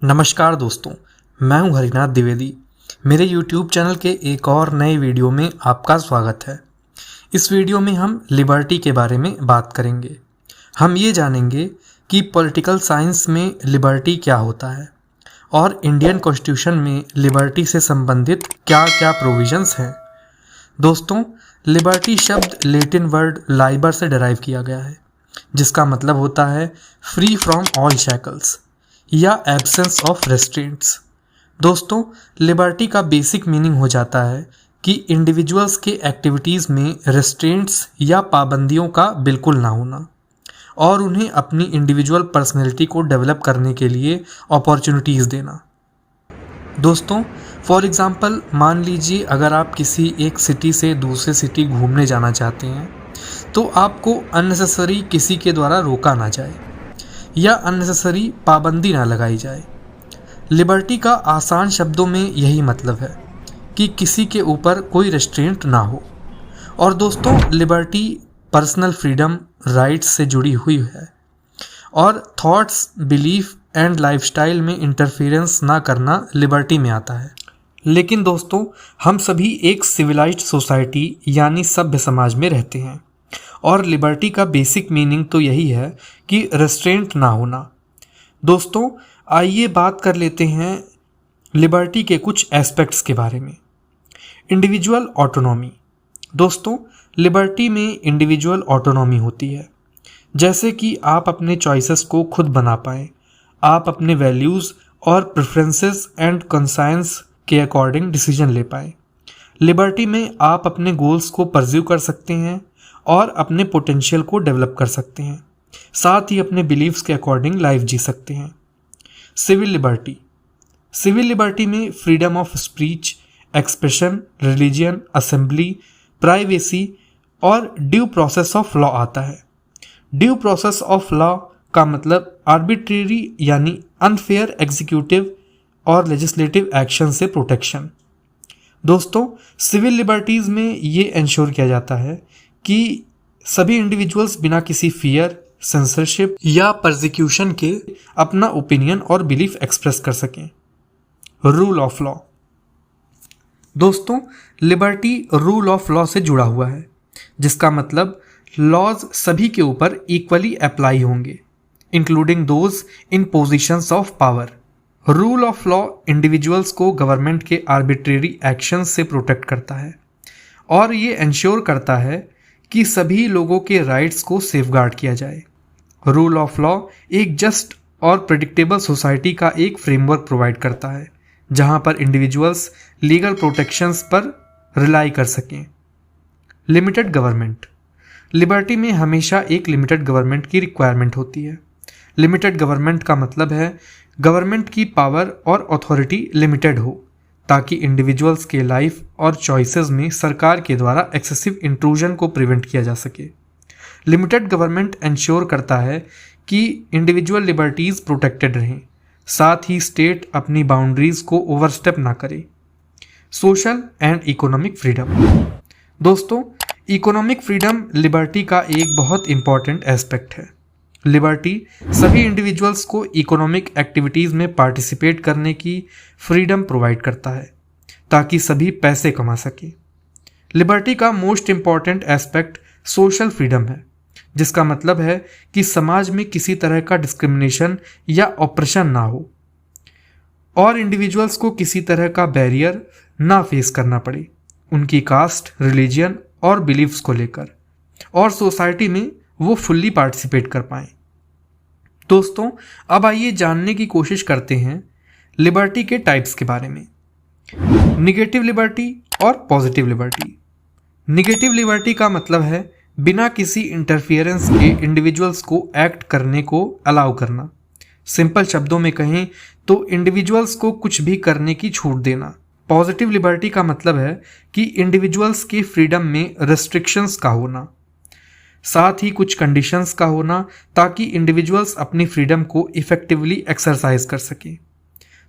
नमस्कार दोस्तों, मैं हूं हरिनाथ द्विवेदी। मेरे YouTube चैनल के एक और नए वीडियो में आपका स्वागत है। इस वीडियो में हम लिबर्टी के बारे में बात करेंगे। हम ये जानेंगे कि पॉलिटिकल साइंस में लिबर्टी क्या होता है और इंडियन कॉन्स्टिट्यूशन में लिबर्टी से संबंधित क्या क्या प्रोविजंस हैं। दोस्तों, लिबर्टी शब्द लैटिन वर्ड लाइबर से डिराइव किया गया है, जिसका मतलब होता है फ्री फ्रॉम ऑल शैकल्स या एब्सेंस ऑफ रेस्ट्रेंट्स। दोस्तों, लिबर्टी का बेसिक मीनिंग हो जाता है कि इंडिविजुअल्स के एक्टिविटीज़ में रेस्ट्रेंट्स या पाबंदियों का बिल्कुल ना होना और उन्हें अपनी इंडिविजुअल पर्सनैलिटी को डेवलप करने के लिए अपॉर्चुनिटीज़ देना। दोस्तों, फॉर एग्ज़ाम्पल मान लीजिए अगर आप किसी एक सिटी से दूसरे सिटी घूमने जाना चाहते हैं तो आपको अननेसेसरी किसी के द्वारा रोका ना जाए या अननेसेसरी पाबंदी ना लगाई जाए। लिबर्टी का आसान शब्दों में यही मतलब है कि किसी के ऊपर कोई रेस्ट्रेंट ना हो। और दोस्तों, लिबर्टी पर्सनल फ्रीडम राइट्स से जुड़ी हुई है और थॉट्स, बिलीफ एंड लाइफस्टाइल में इंटरफेरेंस ना करना लिबर्टी में आता है। लेकिन दोस्तों, हम सभी एक सिविलाइज्ड सोसाइटी यानी सभ्य समाज में रहते हैं और लिबर्टी का बेसिक मीनिंग तो यही है कि रेस्ट्रेंट ना होना। दोस्तों, आइए बात कर लेते हैं लिबर्टी के कुछ एस्पेक्ट्स के बारे में। Individual autonomy. दोस्तों, लिबर्टी में इंडिविजुअल ऑटोनॉमी होती है, जैसे कि आप अपने चॉइसेस को खुद बना पाएँ, आप अपने वैल्यूज़ और प्रेफरेंसेस एंड कंसाइंस के अकॉर्डिंग डिसीजन ले पाएँ। लिबर्टी में आप अपने गोल्स को परस्यू कर सकते हैं और अपने पोटेंशियल को डेवलप कर सकते हैं, साथ ही अपने बिलीव्स के अकॉर्डिंग लाइफ जी सकते हैं। Civil liberty. सिविल लिबर्टी में freedom of speech, expression, religion, assembly, privacy और ड्यू प्रोसेस ऑफ लॉ आता है। ड्यू प्रोसेस ऑफ लॉ का मतलब आर्बिट्रेरी यानी अनफेयर एग्जीक्यूटिव और लेजिस्लेटिव एक्शन से प्रोटेक्शन। दोस्तों, सिविल लिबर्टीज़ में ये इंश्योर किया जाता है कि सभी इंडिविजुअल्स बिना किसी फियर, सेंसरशिप या परसिक्यूशन के अपना ओपिनियन और बिलीफ एक्सप्रेस कर सकें। Rule of law. दोस्तों, लिबर्टी रूल ऑफ लॉ से जुड़ा हुआ है, जिसका मतलब लॉज सभी के ऊपर इक्वली अप्लाई होंगे, including those in positions of power. Rule of law individuals को गवर्नमेंट के आर्बिट्रेरी एक्शंस से प्रोटेक्ट करता है और ये इंश्योर करता है कि सभी लोगों के राइट्स को सेफगार्ड किया जाए। रूल ऑफ लॉ एक जस्ट और प्रेडिक्टेबल सोसाइटी का एक फ्रेमवर्क प्रोवाइड करता है, जहां पर इंडिविजुअल्स लीगल प्रोटेक्शंस पर रिलाई कर सकें। Limited government. लिबर्टी में हमेशा एक लिमिटेड गवर्नमेंट की रिक्वायरमेंट होती है। लिमिटेड गवर्नमेंट का मतलब है गवर्नमेंट की पावर और अथॉरिटी लिमिटेड हो, ताकि इंडिविजुअल्स के लाइफ और चॉइसेस में सरकार के द्वारा एक्सेसिव इंट्रूजन को प्रिवेंट किया जा सके। लिमिटेड गवर्नमेंट इंश्योर करता है कि इंडिविजुअल लिबर्टीज़ प्रोटेक्टेड रहें, साथ ही स्टेट अपनी बाउंड्रीज को ओवरस्टेप ना करे। Social and economic freedom. दोस्तों, इकोनॉमिक फ्रीडम लिबर्टी का एक बहुत इंपॉर्टेंट एस्पेक्ट है। लिबर्टी सभी इंडिविजुअल्स को इकोनॉमिक एक्टिविटीज़ में पार्टिसिपेट करने की फ्रीडम प्रोवाइड करता है, ताकि सभी पैसे कमा सकें। लिबर्टी का most important aspect social freedom है, जिसका मतलब है कि समाज में किसी तरह का डिस्क्रिमिनेशन या ऑप्रेशन ना हो और इंडिविजुअल्स को किसी तरह का बैरियर ना फेस करना पड़े उनकी कास्ट, रिलीजन और बिलीव्स को लेकर, और सोसाइटी में वो फुल्ली पार्टिसिपेट कर पाएँ। दोस्तों, अब आइए जानने की कोशिश करते हैं लिबर्टी के टाइप्स के बारे में। निगेटिव लिबर्टी और पॉजिटिव लिबर्टी। निगेटिव लिबर्टी का मतलब है बिना किसी इंटरफियरेंस के इंडिविजुअल्स को एक्ट करने को अलाउ करना। सिंपल शब्दों में कहें तो इंडिविजुअल्स को कुछ भी करने की छूट देना। पॉजिटिव लिबर्टी का मतलब है कि इंडिविजुअल्स की फ्रीडम में रेस्ट्रिक्शंस का होना, साथ ही कुछ कंडीशंस का होना, ताकि इंडिविजुअल्स अपनी फ्रीडम को इफेक्टिवली एक्सरसाइज कर सकें।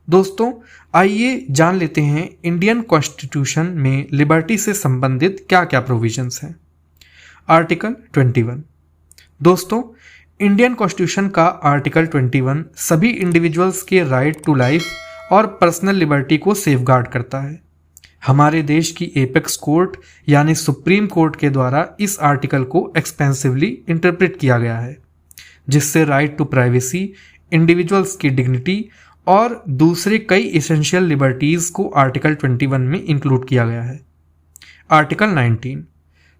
दोस्तों, आइए जान लेते हैं इंडियन कॉन्स्टिट्यूशन में लिबर्टी से संबंधित क्या क्या प्रोविजंस हैं। आर्टिकल 21। दोस्तों, इंडियन कॉन्स्टिट्यूशन का आर्टिकल 21 सभी इंडिविजुअल्स के राइट टू लाइफ और पर्सनल लिबर्टी को सेफगार्ड करता है। हमारे देश की एपेक्स कोर्ट यानी सुप्रीम कोर्ट के द्वारा इस आर्टिकल को एक्सपेंसिवली इंटरप्रेट किया गया है, जिससे राइट टू प्राइवेसी, इंडिविजुअल्स की डिग्निटी और दूसरे कई एसेंशियल लिबर्टीज को आर्टिकल 21 में इंक्लूड किया गया है। आर्टिकल 19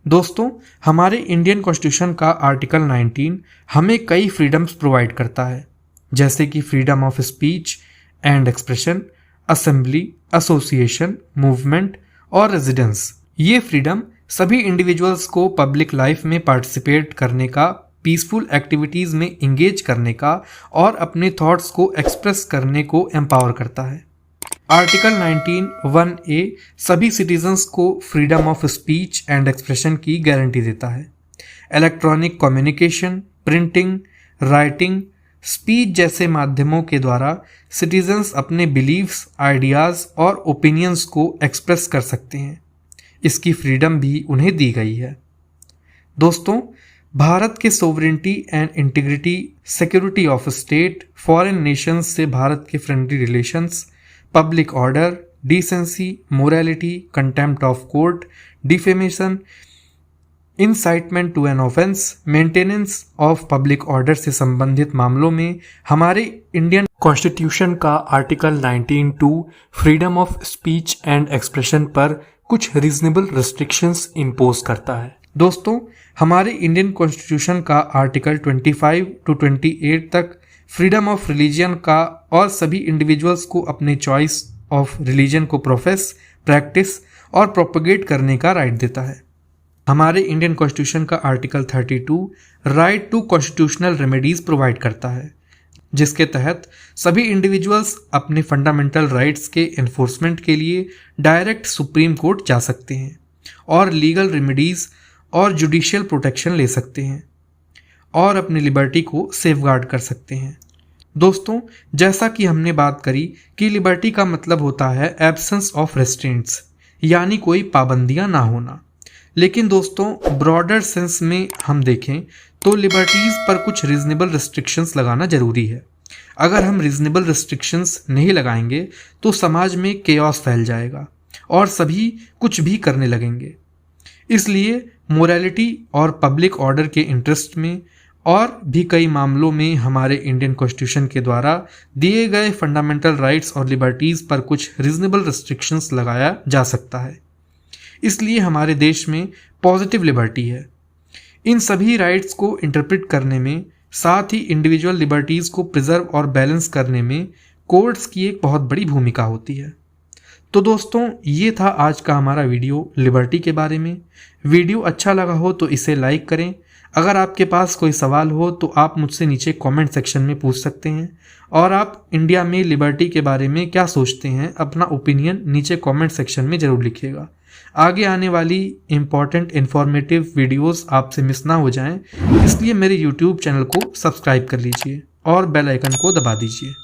दोस्तों, हमारे इंडियन कॉन्स्टिट्यूशन का आर्टिकल 19 हमें कई फ्रीडम्स प्रोवाइड करता है, जैसे कि freedom of speech and expression, assembly, association, movement और रेजिडेंस। ये फ्रीडम सभी इंडिविजुअल्स को पब्लिक लाइफ में पार्टिसिपेट करने का, पीसफुल एक्टिविटीज़ में इंगेज करने का और अपने थॉट्स को एक्सप्रेस करने को एम्पावर करता है। आर्टिकल 19(1)(a) सभी सिटीजन्स को freedom of speech and expression की गारंटी देता है। Electronic communication, printing, writing, speech जैसे माध्यमों के द्वारा सिटीजन्स अपने बिलीव्स, आइडियाज़ और ओपिनियंस को एक्सप्रेस कर सकते हैं। इसकी फ्रीडम भी उन्हें दी गई है। दोस्तों, भारत के sovereignty and integrity, security of state, foreign nations से भारत के friendly relations, public order, decency, morality, contempt of court, defamation, incitement to an offence, maintenance of public order से संबंधित मामलों में हमारे इंडियन कॉन्स्टिट्यूशन का article 19(2) freedom of speech and expression पर कुछ रीजनेबल रिस्ट्रिक्शंस इम्पोज करता है। दोस्तों, हमारे इंडियन कॉन्स्टिट्यूशन का आर्टिकल 25 to 28 तक फ्रीडम ऑफ रिलीजन का और सभी इंडिविजुअल्स को अपने चॉइस ऑफ रिलीजन को प्रोफेस, प्रैक्टिस और प्रोपगेट करने का राइट देता है। हमारे इंडियन कॉन्स्टिट्यूशन का article 32 right to constitutional remedies provide करता है, जिसके तहत सभी इंडिविजुअल्स अपने फंडामेंटल राइट्स के एनफोर्समेंट के लिए डायरेक्ट सुप्रीम कोर्ट जा सकते हैं और लीगल रेमेडीज और जुडिशियल प्रोटेक्शन ले सकते हैं और अपनी लिबर्टी को सेफगार्ड कर सकते हैं। दोस्तों, जैसा कि हमने बात करी कि लिबर्टी का मतलब होता है एब्सेंस ऑफ रेस्ट्रेंट्स, यानी कोई पाबंदियां ना होना। लेकिन दोस्तों, ब्रॉडर सेंस में हम देखें तो लिबर्टीज़ पर कुछ रीजनेबल रिस्ट्रिक्शंस लगाना ज़रूरी है। अगर हम रीजनेबल रिस्ट्रिक्शंस नहीं लगाएंगे तो समाज में केओस फैल जाएगा और सभी कुछ भी करने लगेंगे। इसलिए मोरालिटी और पब्लिक ऑर्डर के इंटरेस्ट में और भी कई मामलों में हमारे इंडियन कॉन्स्टिट्यूशन के द्वारा दिए गए फंडामेंटल राइट्स और लिबर्टीज़ पर कुछ रीजनेबल रिस्ट्रिक्शंस लगाया जा सकता है। इसलिए हमारे देश में पॉजिटिव लिबर्टी है। इन सभी राइट्स को इंटरप्रेट करने में, साथ ही इंडिविजुअल लिबर्टीज़ को प्रिजर्व और बैलेंस करने में कोर्ट्स की एक बहुत बड़ी भूमिका होती है। तो दोस्तों, ये था आज का हमारा वीडियो लिबर्टी के बारे में। वीडियो अच्छा लगा हो तो इसे लाइक करें। अगर आपके पास कोई सवाल हो तो आप मुझसे नीचे कमेंट सेक्शन में पूछ सकते हैं और आप इंडिया में लिबर्टी के बारे में क्या सोचते हैं, अपना ओपिनियन नीचे कमेंट सेक्शन में ज़रूर लिखिएगा। आगे आने वाली इम्पॉर्टेंट इन्फॉर्मेटिव वीडियोस आपसे मिस ना हो जाएं, इसलिए मेरे यूट्यूब चैनल को सब्सक्राइब कर लीजिए और बेल आइकन को दबा दीजिए।